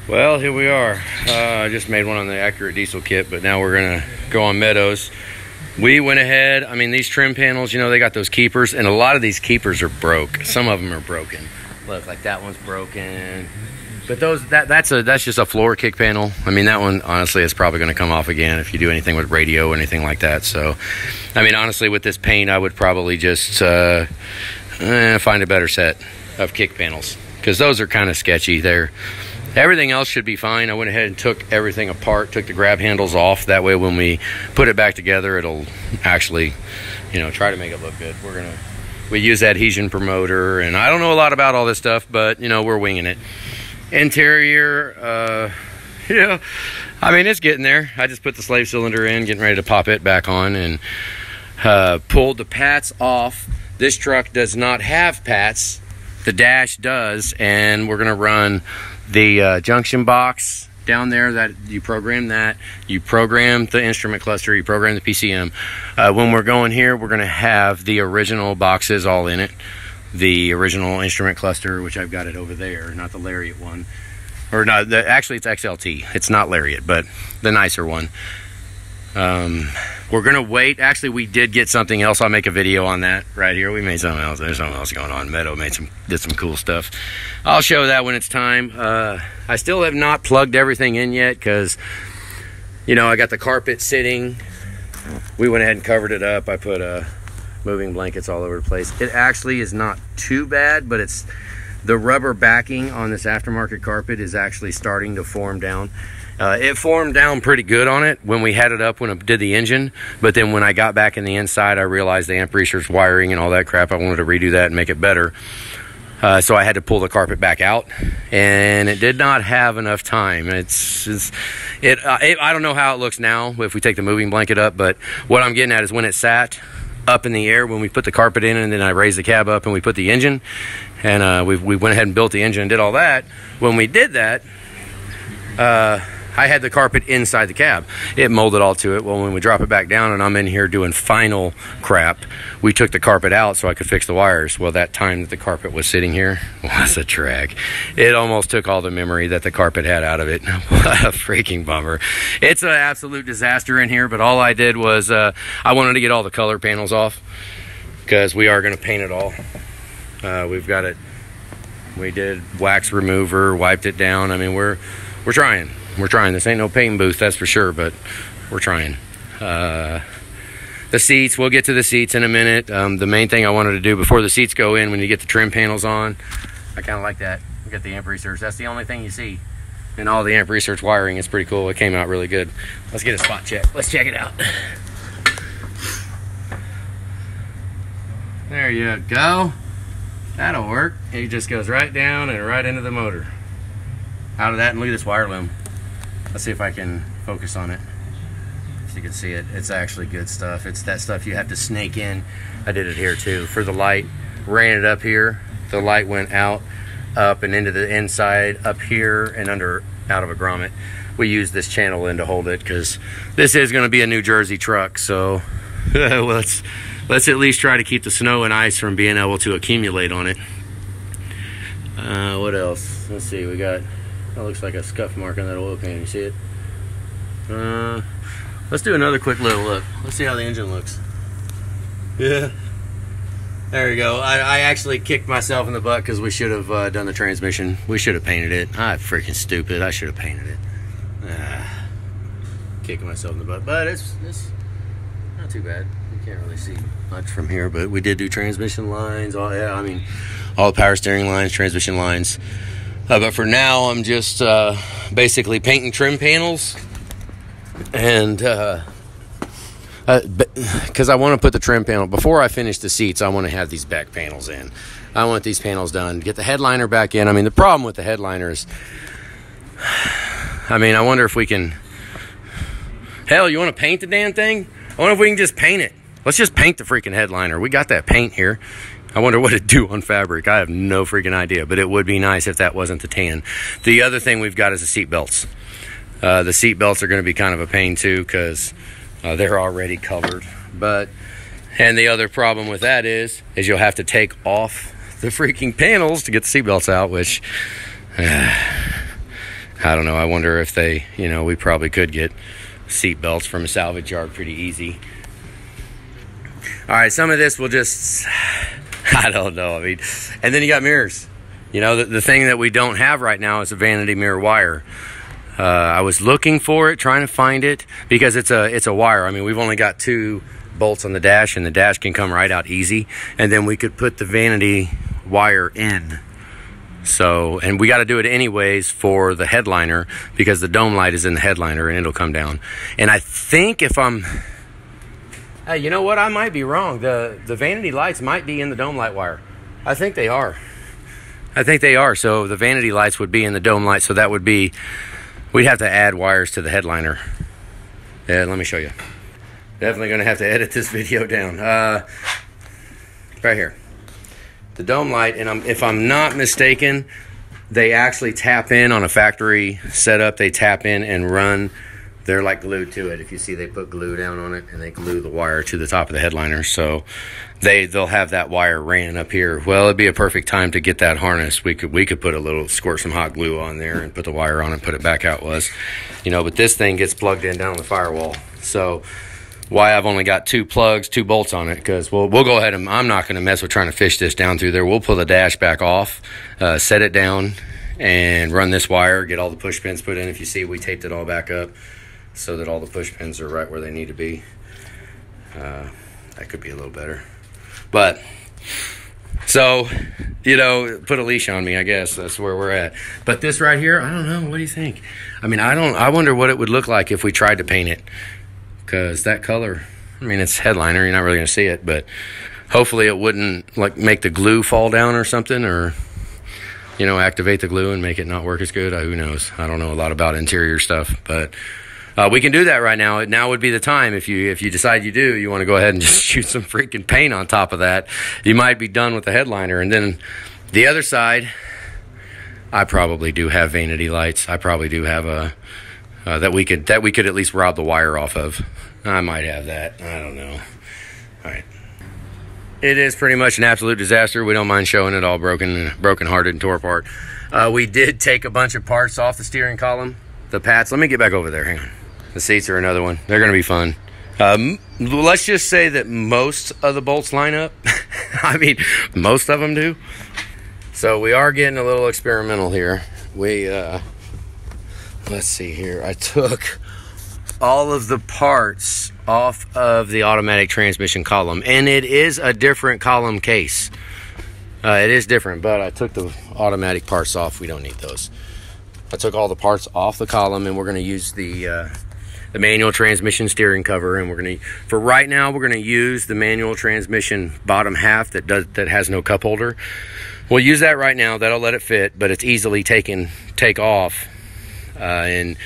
Well, here we are. I just made one on the Accurate Diesel kit, but now we're gonna go on Meadows. We went ahead, I mean, these trim panels, you know, they got those keepers, and a lot of these keepers are broke. Some of them are broken. Look, like that one's broken. But that's just a floor kick panel. I mean, that one, honestly, is probably gonna come off again if you do anything with radio or anything like that. So, I mean, honestly, with this paint, I would probably just find a better set of kick panels, because those are kind of sketchy. Everything else should be fine. I went ahead and took everything apart, took the grab handles off. That way when we put it back together, it'll actually, you know, try to make it look good. We use adhesion promoter, and I don't know a lot about all this stuff, but, you know, we're winging it. Interior, yeah, I mean, it's getting there. I just put the slave cylinder in, getting ready to pop it back on, and pulled the pats off. This truck does not have pats. The dash does, and we're gonna run the junction box down there. That you program the instrument cluster, you program the PCM. When we're going here, we're gonna have the original boxes all in it, the original instrument cluster, which I've got it over there, not the Lariat one, or not, actually it's XLT, it's not Lariat, but the nicer one. We're gonna wait. Actually, we did get something else. I'll make a video on that right here. We made something else. There's something else going on. Medo did some cool stuff. I'll show that when it's time. I still have not plugged everything in yet, because, you know, I got the carpet sitting. We went ahead and covered it up. I put moving blankets all over the place. It actually is not too bad, but it's the rubber backing on this aftermarket carpet is actually starting to form down. It formed down pretty good on it when we had it up when it did the engine, but then when I got back in the inside, I realized the amp research wiring and all that crap, I wanted to redo that and make it better. So I had to pull the carpet back out, and it did not have enough time. I don't know how it looks now if we take the moving blanket up, but what I'm getting at is when it sat up in the air, when we put the carpet in, and then I raised the cab up and we put the engine, and we went ahead and built the engine and did all that. When we did that, I had the carpet inside the cab. It molded all to it. Well, when we drop it back down and I'm in here doing final crap, we took the carpet out so I could fix the wires. Well, that time that the carpet was sitting here was a drag. It almost took all the memory that the carpet had out of it. What a freaking bummer. It's an absolute disaster in here, but all I did was I wanted to get all the color panels off, because we are going to paint it all. We've got it. We did wax remover, wiped it down. I mean, we're trying. We're trying. This ain't no painting booth, that's for sure, but we're trying. The seats, we'll get to the seats in a minute. The main thing I wanted to do before the seats go in, when you get the trim panels on, I kind of like that. We got the amp research. That's the only thing you see. And all the amp research wiring is pretty cool. It came out really good. Let's get a spot check. Let's check it out. There you go. That'll work. It just goes right down and right into the motor. Out of that, and look at this wire loom. Let's see if I can focus on it so you can see it. It's actually good stuff. It's that stuff you have to snake in. I did it here too. For the light, ran it up here. The light went out, up and into the inside, up here and under, out of a grommet. We use this channel in to hold it, because this is going to be a New Jersey truck. So let's at least try to keep the snow and ice from being able to accumulate on it. What else? Let's see. We got, that looks like a scuff mark on that oil pan. You see it? Let's do another quick little look. Let's see how the engine looks. Yeah. There you go. I actually kicked myself in the butt, because we should have done the transmission. We should have painted it. I'm freaking stupid. I should have painted it. Kicking myself in the butt. But it's not too bad. You can't really see much from here, but we did do transmission lines. All the power steering lines, transmission lines. But for now, I'm just basically painting trim panels, and because I want to put the trim panel, before I finish the seats, I want to have these back panels in. I want these panels done, get the headliner back in. I mean, the problem with the headliner is, I mean, I wonder if we can, hell, you want to paint the damn thing? I wonder if we can just paint it. Let's just paint the freaking headliner. We got that paint here. I wonder what it'd do on fabric. I have no freaking idea, but it would be nice if that wasn't the tan. The other thing we've got is the seat belts. The seat belts are going to be kind of a pain too, because they're already covered. And the other problem with that is you'll have to take off the freaking panels to get the seat belts out, which I don't know. I wonder if they, you know, we probably could get seat belts from a salvage yard pretty easy. All right, some of this will just, I don't know. I mean, and then you got mirrors. You know, the thing that we don't have right now is a vanity mirror wire. I was looking for it, trying to find it, because it's a wire. I mean, we've only got 2 bolts on the dash, and the dash can come right out easy. And then we could put the vanity wire in. So, and we got to do it anyways for the headliner, because the dome light is in the headliner and it'll come down. And I think if I'm, hey, you know what? I might be wrong. The vanity lights might be in the dome light wire. I think they are. I think they are. So the vanity lights would be in the dome light. So that would be, we'd have to add wires to the headliner. Yeah, let me show you. Definitely going to have to edit this video down. Right here. The dome light, and if I'm not mistaken, they actually tap in on a factory setup. They tap in and run. They're like glued to it. If you see, they put glue down on it and they glue the wire to the top of the headliner. So they'll have that wire ran up here. Well, it'd be a perfect time to get that harness. We could put a little, squirt some hot glue on there and put the wire on and put it back how it was. You know, but this thing gets plugged in down on the firewall. So why I've only got 2 plugs, 2 bolts on it, because we'll go ahead and I'm not going to mess with trying to fish this down through there. We'll pull the dash back off, set it down, and run this wire, get all the push pins put in. If you see, we taped it all back up so that all the push pins are right where they need to be. That could be a little better. But, so, you know, put a leash on me, I guess. That's where we're at. But this right here, I don't know. What do you think? I mean, I wonder what it would look like if we tried to paint it. Because that color, I mean, it's headliner, you're not really going to see it, but hopefully it wouldn't like make the glue fall down or something, or, you know, activate the glue and make it not work as good. Who knows? I don't know a lot about interior stuff, but we can do that right now. Now would be the time. If you decide you want to go ahead and just shoot some freaking paint on top of that, you might be done with the headliner. And then the other side, I probably do have vanity lights. I probably do have a that we could at least rob the wire off of. I might have that. I don't know. All right. It is pretty much an absolute disaster. We don't mind showing it all broken hearted and tore apart. We did take a bunch of parts off the steering column. The pats. Let me get back over there. Hang on. The seats are another one. They're going to be fun. Let's just say that most of the bolts line up. I mean, most of them do. So we are getting a little experimental here. Let's see here. I took all of the parts off of the automatic transmission column, and it is a different column case. It is different, but I took the automatic parts off. We don't need those. I took all the parts off the column, and we're going to use the manual transmission steering cover, and we're going to, for right now, we're going to use the manual transmission bottom half that has no cup holder. We'll use that right now. That'll let it fit, but it's easily take off. And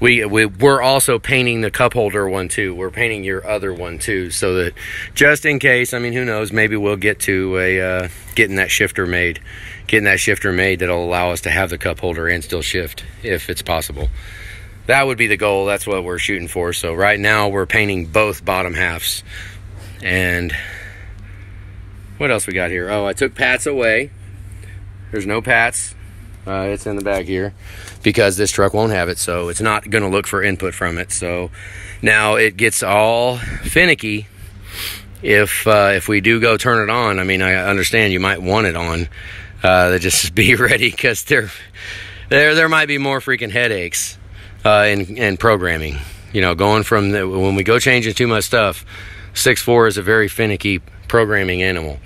we're also painting the cup holder one too. We're painting your other one too, so that just in case, I mean, who knows, maybe we'll get to getting that shifter made that'll allow us to have the cup holder and still shift if it's possible. That would be the goal. That's what we're shooting for. So right now we're painting both bottom halves. And what else we got here? Oh, I took pats away. There's no pats. It's in the back here because this truck won't have it, so it's not going to look for input from it. So now it gets all finicky if we do go turn it on. I mean, I understand you might want it on. Just be ready, because there might be more freaking headaches in programming. You know, going from when we go changing too much stuff, 6.4 is a very finicky programming animal.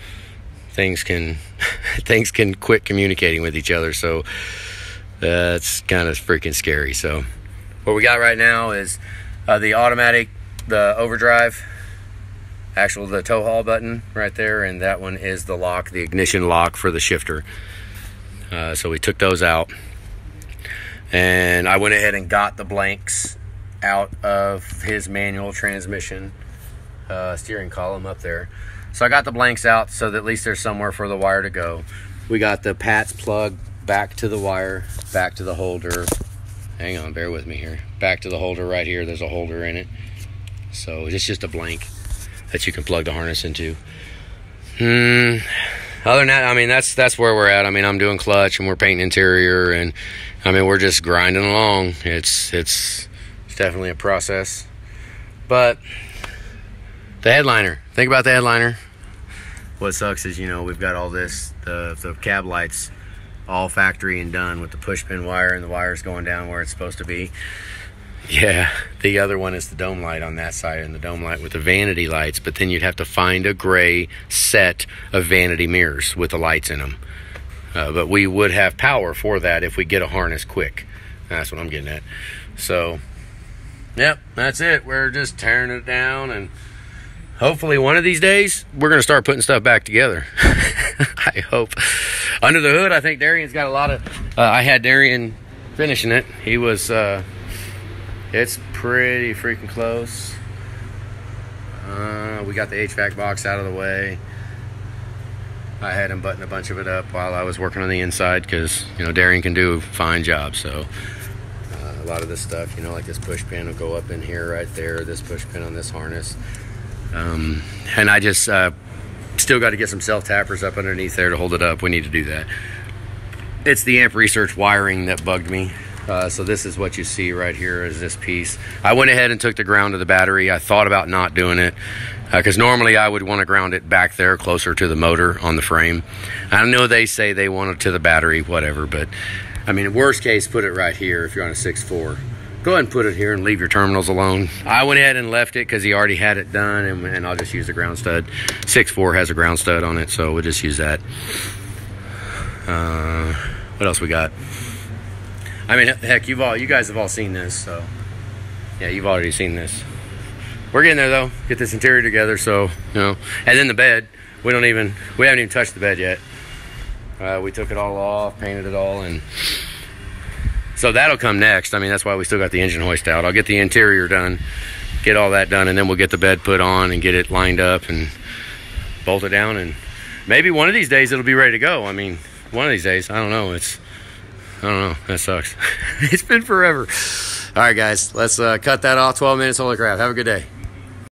Things can quit communicating with each other, so that's kind of freaking scary. So what we got right now is the automatic, the overdrive, the tow haul button right there, and that one is the lock, the ignition lock for the shifter. So we took those out, and I went ahead and got the blanks out of his manual transmission steering column up there. So I got the blanks out so that at least there's somewhere for the wire to go. We got the pats plugged back to the wire, back to the holder. Hang on, bear with me here. Back to the holder right here. There's a holder in it. So it's just a blank that you can plug the harness into. other than that, I mean, that's where we're at. I mean, I'm doing clutch and we're painting interior, and I mean, we're just grinding along. It's definitely a process. But the headliner, think about the headliner. What sucks is, you know, we've got all this, the cab lights all factory and done with the push pin wire, and the wires going down where it's supposed to be. Yeah, the other one is the dome light on that side, and the dome light with the vanity lights, but then you'd have to find a gray set of vanity mirrors with the lights in them. But we would have power for that if we get a harness quick. That's what I'm getting at. So, yep, that's it. We're just tearing it down, and hopefully one of these days, we're going to start putting stuff back together. I hope. Under the hood, I think Darian's got a lot of... I had Darian finishing it. He was... it's pretty freaking close. We got the HVAC box out of the way. I had him button a bunch of it up while I was working on the inside because, you know, Darian can do a fine job. So a lot of this stuff, you know, like this push pin will go up in here right there, this push pin on this harness. And I just still got to get some self-tappers up underneath there to hold it up. We need to do that. It's the amp research wiring that bugged me. So this is what you see right here is this piece. I went ahead and took the ground of the battery. I thought about not doing it because normally I would want to ground it back there closer to the motor on the frame. I know they say they want it to the battery, whatever, but I mean, worst case, put it right here if you're on a 6.4. Go ahead and put it here and leave your terminals alone. I went ahead and left it because he already had it done, and I'll just use the ground stud. 6.4 has a ground stud on it, so we'll just use that. What else we got? I mean, heck, you guys have all seen this, so yeah, you've already seen this. We're getting there though. Get this interior together, so you know. And then the bed, we haven't even touched the bed yet. We took it all off, painted it all, and so that'll come next. I mean, that's why we still got the engine hoist out. I'll get the interior done, get all that done, and then we'll get the bed put on and get it lined up and bolt it down, and maybe one of these days it'll be ready to go. I mean, one of these days, I don't know. I don't know. That sucks. It's been forever. All right, guys. Let's cut that off. 12 minutes. Holy crap. Have a good day.